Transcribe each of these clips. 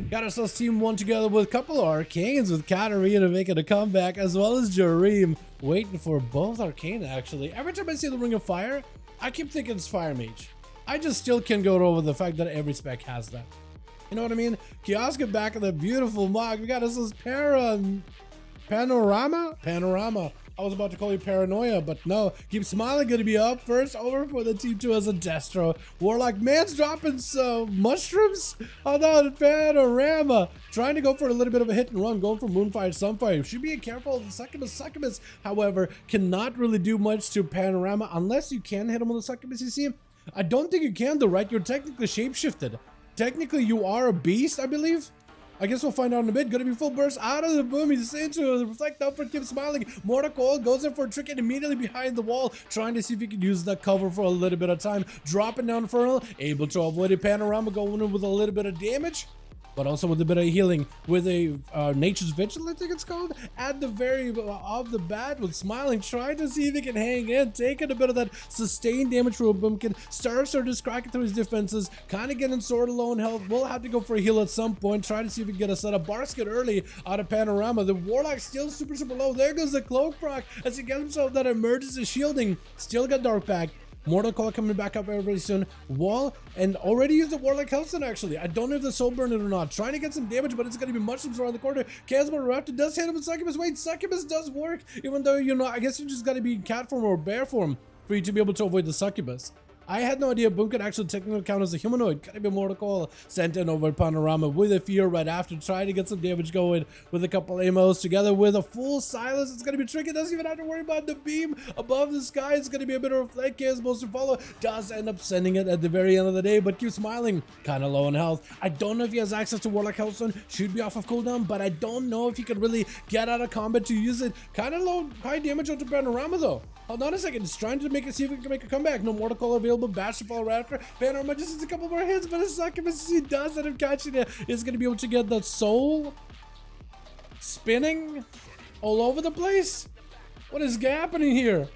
Got ourselves team 1 together with a couple of arcanes, with Katarina making a comeback, as well as Jareem waiting for both arcane actually. Every time I see the Ring of Fire, I keep thinking it's Fire Mage. I just still can't go over the fact that every spec has that. You know what I mean? Kioska back in the beautiful mug. We got ourselves Panorama? I was about to call you Paranoia, but no. Keep Smiling gonna be up first. Over for the team 2 as a Destro. Warlock man's dropping some mushrooms. Oh no, Panorama. Trying to go for a little bit of a hit and run, going for Moonfire, Sunfire. Should be careful of the Succubus, however, cannot really do much to Panorama unless you can hit him with the Succubus, you see? I don't think you can though, right? You're technically shapeshifted. Technically, you are a beast, I believe. I guess we'll find out in a bit. Gonna be full burst out of the boom. He's into the reflect up for Keep Smiling. Mortal Coil goes in for a trick and immediately behind the wall, trying to see if he can use that cover for a little bit of time. Dropping down Infernal, able to avoid a Panorama, going in with a little bit of damage, but also with a bit of healing with a Nature's Vigil, I think it's called, at the very off the bat with Smiling, trying to see if he can hang in, taking a bit of that sustained damage from a Boomkin. Starts are just cracking through his defenses, kind of getting sort of low in health. We'll have to go for a heal at some point, try to see if we can get a setup. Basket early out of Panorama. The Warlock still super low. There goes the Cloak proc as he gets himself that emergency shielding. Still got Dark Bag. Mortal Coil coming back up very soon. Wall, and already used the Warlock Hellstone actually. I don't know if the Soul Burn it or not. Trying to get some damage, but it's going to be mushrooms around the corner. Casper Raptor does hit him with Succubus. Wait, Succubus does work, even though, you know, I guess you just got to be in cat form or bear form for you to be able to avoid the Succubus. I had no idea Boom could actually technically count as a humanoid. Gotta be Mortal Coil sent in over Panorama with a fear right after, trying to get some damage going with a couple Emotes together with a full silence. It's gonna be tricky. Doesn't even have to worry about the beam above the sky. It's gonna be a bit of a reflect. Chaos supposed to follow. Does end up sending it at the very end of the day, but Keep Smiling. Kind of low in health. I don't know if he has access to Warlock Hellstone. Should be off of cooldown, but I don't know if he could really get out of combat to use it. Kind of low, high damage onto Panorama though. Hold on a second. It's trying to see if we can make a comeback. No Mortal Coil available. Bash to fall right after. Panorama just needs a couple more hits, but a Succubus, he does end up catching it. Is going to be able to get that soul spinning all over the place. What is happening here?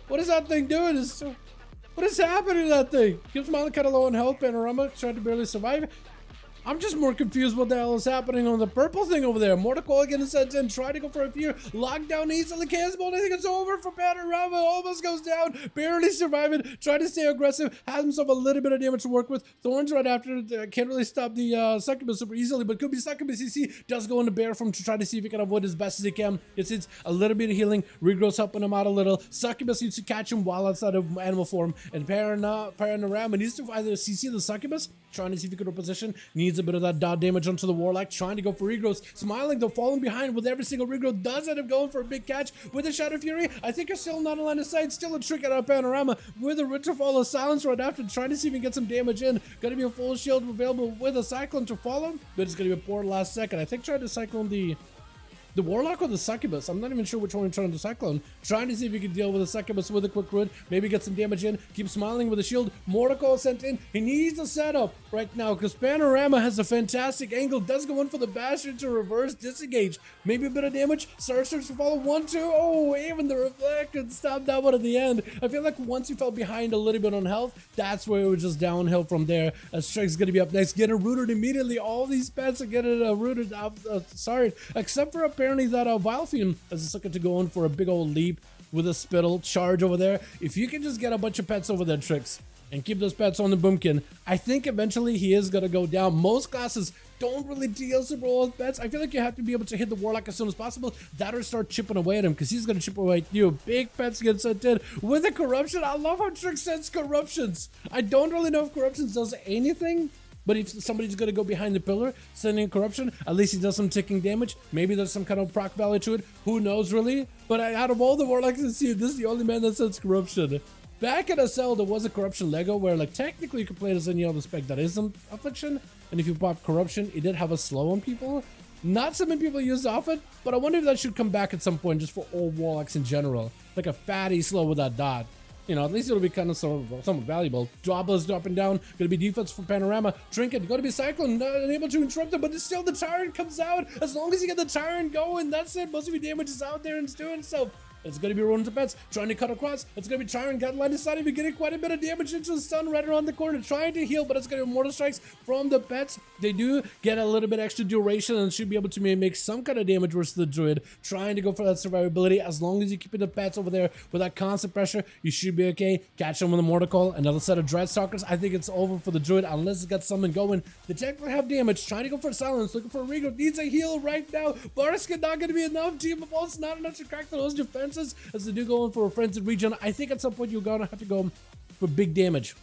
What is that thing doing? What is happening to that thing? Keeps Smiling kind of low in health. Panorama trying to barely survive. I'm just more confused what the hell is happening on the purple thing over there. Mortal Coil getting sent in, try to go for a fear. Lockdown easily canceled. I think it's over for Panorama. Almost goes down, barely surviving. Trying to stay aggressive, has himself a little bit of damage to work with. Thorns right after, can't really stop the Succubus super easily, but could be Succubus. CC does go into bear form to try to see if he can avoid as best as he can. It's a little bit of healing. Regrow's helping him out a little. Succubus needs to catch him while outside of animal form, and Panorama needs to either CC the Succubus, trying to see if he can reposition. Needs a bit of that dot damage onto the Warlock, trying to go for regrowth. Smiling though, falling behind with every single regrowth. Does end up going for a big catch with a Shadow Fury. I think it's still not a line of sight. Still a trick out of Panorama with a Ritual Fall of Silence right after, trying to see if he can get some damage in. Gonna be a full shield available with a Cyclone to follow, but it's gonna be a poor last second. I think trying to Cyclone the Warlock or the Succubus. I'm not even sure which one you're trying to Cyclone. Trying to see if you can deal with the Succubus with a quick root. Maybe get some damage in. Keep Smiling with a shield. Mortal Coil sent in. He needs a setup right now because Panorama has a fantastic angle. Does go in for the Bastard to reverse disengage. Maybe a bit of damage. Starts to follow 1-2. Oh, even the reflect could stop that one at the end. I feel like once you fell behind a little bit on health, that's where it was just downhill from there. Strike's going to be up next. Getting rooted immediately. All these pets are getting rooted out. Sorry. Except for apparently that Vile Fiend is looking to go in for a big old leap with a spittle charge over there. If you can just get a bunch of pets over there, Tricks, and keep those pets on the Boomkin, I think eventually he is going to go down. Most classes don't really deal super well with pets. I feel like you have to be able to hit the Warlock as soon as possible. That or start chipping away at him, because he's going to chip away at you. Big pets get sent in with a Corruption. I love how Tricks sends Corruptions. I don't really know if Corruptions does anything, but if somebody's going to go behind the pillar, sending Corruption, at least he does some ticking damage. Maybe there's some kind of proc value to it. Who knows, really? But out of all the Warlocks I see, this is the only man that sends Corruption. Back in SL, there was a Corruption Lego where, like, technically you could play it as any other spec that isn't Affliction. And if you pop Corruption, it did have a slow on people. Not so many people used off it, but I wonder if that should come back at some point just for all Warlocks in general. Like a fatty slow with that dot. You know, at least it'll be kind of somewhat valuable. Drawbuzz dropping down. Gonna be defense for Panorama. Trinket, gonna be Cyclone. Unable to interrupt it, but it's still the Tyrant comes out. As long as you get the Tyrant going, that's it. Most of your damage is out there and it's doing so. It's going to be rolling to pets, trying to cut across. It's going to be trying, got line of sight, even getting quite a bit of damage into the stun right around the corner, trying to heal, but it's going to be mortal strikes from the pets. They do get a little bit extra duration and should be able to make some kind of damage versus the druid, trying to go for that survivability. As long as you keep the pets over there with that constant pressure, you should be okay. Catch them with a mortal call, another set of dreadstalkers. I think it's over for the druid unless it's got something going. They technically have damage, trying to go for silence, looking for a regrowth, needs a heal right now. Bariska not going to be enough. Team of Ults not enough to crack those defenses as they do go in for a frenzied regen. I think at some point you're gonna have to go for big damage.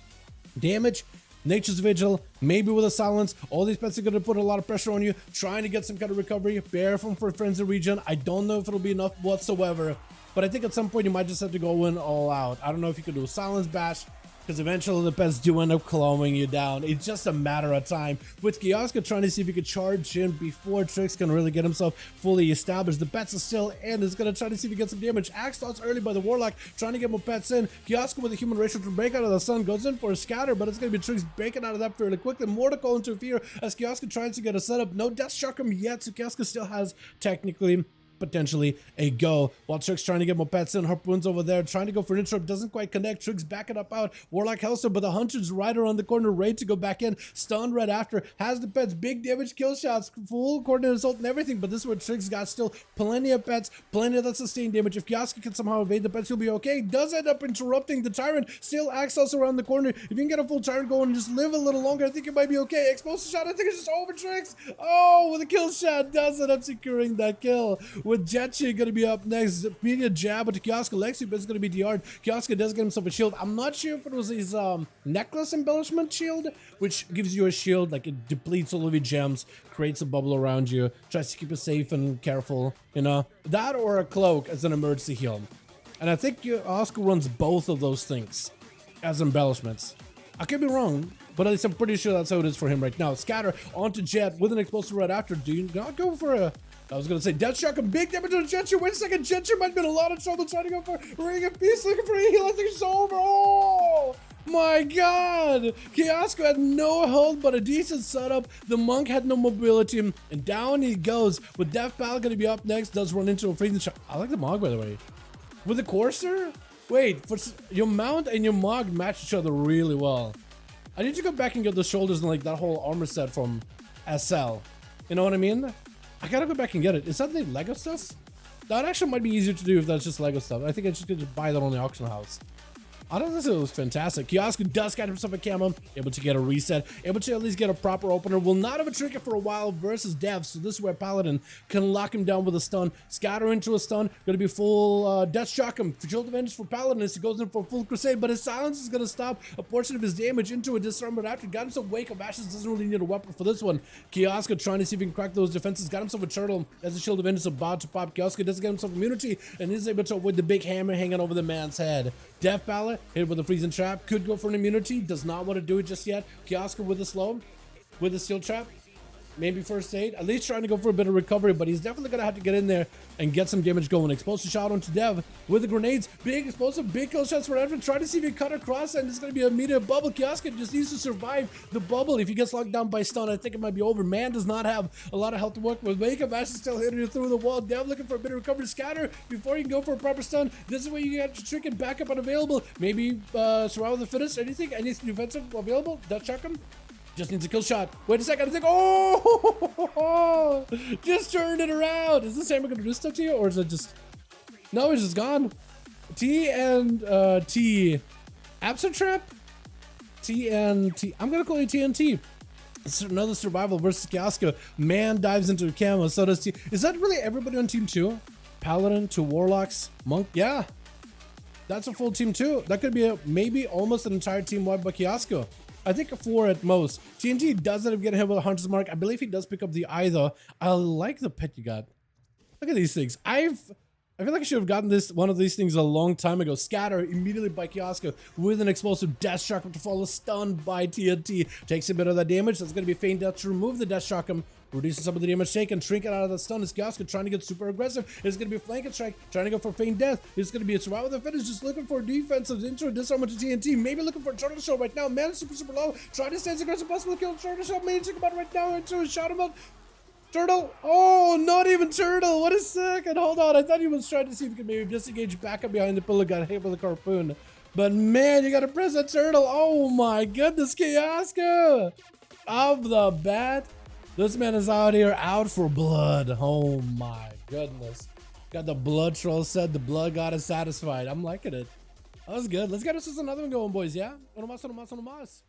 Nature's Vigil, maybe with a silence. All these pets are going to put a lot of pressure on you, trying to get some kind of recovery. Bear from for frenzied regen. I don't know if it'll be enough whatsoever, but I think at some point you might just have to go in all out. I don't know if you could do a silence bash, because eventually the pets do end up clawing you down. It's just a matter of time. With Kioska trying to see if he could charge in before Trix can really get himself fully established. The pets are still in. He's going to try to see if he gets some damage. Axe starts early by the Warlock, trying to get more pets in. Kioska with a human ratio to break out of the sun, goes in for a scatter, but it's going to be Trix breaking out of that fairly quickly. Mortal into fear as Kioska tries to get a setup. No Death Shock him yet, so Kioska still has technically potentially a go, while Trix trying to get more pets in. Harpoon's over there trying to go for an interrupt, doesn't quite connect. Trix backing up out. Warlock Hellstorm, but the Hunter's right around the corner, ready to go back in. Stunned right after, has the pets, big damage, kill shots, full coordinated assault and everything, but this is where Trix got still plenty of pets, plenty of that sustained damage. If Kioska can somehow evade the pets, he'll be okay. Does end up interrupting the Tyrant, still access around the corner. If you can get a full Tyrant going and just live a little longer, I think it might be okay. Explosive shot, I think it's just over. Trix, oh, with a kill shot, does end up securing that kill. With Jetchi going to be up next. Media jab with Kioska. Lexi, but it's going to be DR'd. Kioska does get himself a shield. I'm not sure if it was his necklace embellishment shield, which gives you a shield, like it depletes all of your gems, creates a bubble around you, tries to keep you safe and careful, you know. That or a cloak as an emergency heal. And I think Kioska runs both of those things as embellishments. I could be wrong, but at least I'm pretty sure that's how it is for him right now. Scatter onto Jet with an explosive right after. Do you not go for a... I was going to say Death Shock, a big damage on Jetcher. Wait a second, Jetcher might have been in a lot of trouble trying to go for Ring of Peace, looking for a heal. I think it's over. Oh my god! Kioska had no health but a decent setup. The Monk had no mobility, and down he goes. With Death Pal going to be up next, does run into a freezing shot. I like the Mog, by the way. With the Courser? Wait, for your Mount and your Mog match each other really well. I need to go back and get the shoulders and like that whole armor set from SL. You know what I mean? I gotta go back and get it. Is that the Lego stuff? That actually might be easier to do if that's just Lego stuff. I think I just could just buy that on the auction house. I don't think it was fantastic. Kioska does get himself a camo, able to get a reset, able to at least get a proper opener. Will not have a trinket for a while versus Dev, so this is where Paladin can lock him down with a stun, scatter into a stun, gonna be full Death Shock him. Shield Avengers for Paladin as he goes in for a full crusade, but his silence is gonna stop a portion of his damage into a disarm, but after got himself Wake of Ashes, doesn't really need a weapon for this one. Kioska trying to see if he can crack those defenses, got himself a turtle as the Shield Avengers about to pop. Kioska doesn't get himself immunity and is able to avoid the big hammer hanging over the man's head. Death Pallet hit with a freezing trap, could go for an immunity, does not want to do it just yet. Kioska with a slow, with a steel trap, maybe first aid, at least trying to go for a bit of recovery, but he's definitely gonna have to get in there and get some damage going. Explosive shot onto Dev with the grenades, big explosive, big kill shots for Edwin, try to see if he can cut across, and it's gonna be a immediate bubble. Kioska just needs to survive the bubble. If he gets locked down by stun, I think it might be over. Man does not have a lot of health to work with. Wake of Ashes still hitting you through the wall. Dev looking for a bit of recovery, scatter before you can go for a proper stun. This is where you get your trick and backup unavailable. Maybe survival the fittest, anything defensive available. Dutch chuck him. Just needs a kill shot. Wait a second. I think, oh, just turned it around. Is this hammer going to do stuff to you? Or is it just, no, it's just gone. T and T. Absent Trap? T and T. I'm going to call you T and T. It's another survival versus Kioska. Man dives into a camo. So does T. Is that really everybody on team 2? Paladin, 2 Warlocks, Monk? Yeah. That's a full team 2. That could be maybe almost an entire team wide by Kioska. I think a 4 at most. TNT does end up getting hit with a Hunter's Mark. I believe he does pick up the eye though. I like the pet you got. Look at these things. I feel like I should have gotten one of these things a long time ago. Scatter immediately by Kioska with an explosive Death Shock to follow, stunned by TNT. Takes a bit of that damage. That's going to be Feign Death to remove the Death Shock. Reducing some of the damage taken, Trinket out of the stun. Is Kioska trying to get super aggressive. It's going to be a flanking strike, trying to go for Feign Death. It's going to be a survival the finish, just looking for defensive into a disarm to TNT. Maybe looking for a turtle shell right now. Man is super low. Trying to stay as aggressive as possible. Kill turtle shell. Main talk about right now into a shot him up. Turtle! Oh, not even turtle! What a second! Hold on, I thought he was trying to see if he could maybe disengage back up behind the pillar, got hit with a harpoon. But man, you gotta press that turtle! Oh my goodness, Kiyaska! Off the bat, this man is out here out for blood. Oh my goodness. Got the blood troll set, the blood goddess satisfied. I'm liking it. That was good. Let's get us another one going, boys, yeah? Uno más, uno más, uno más.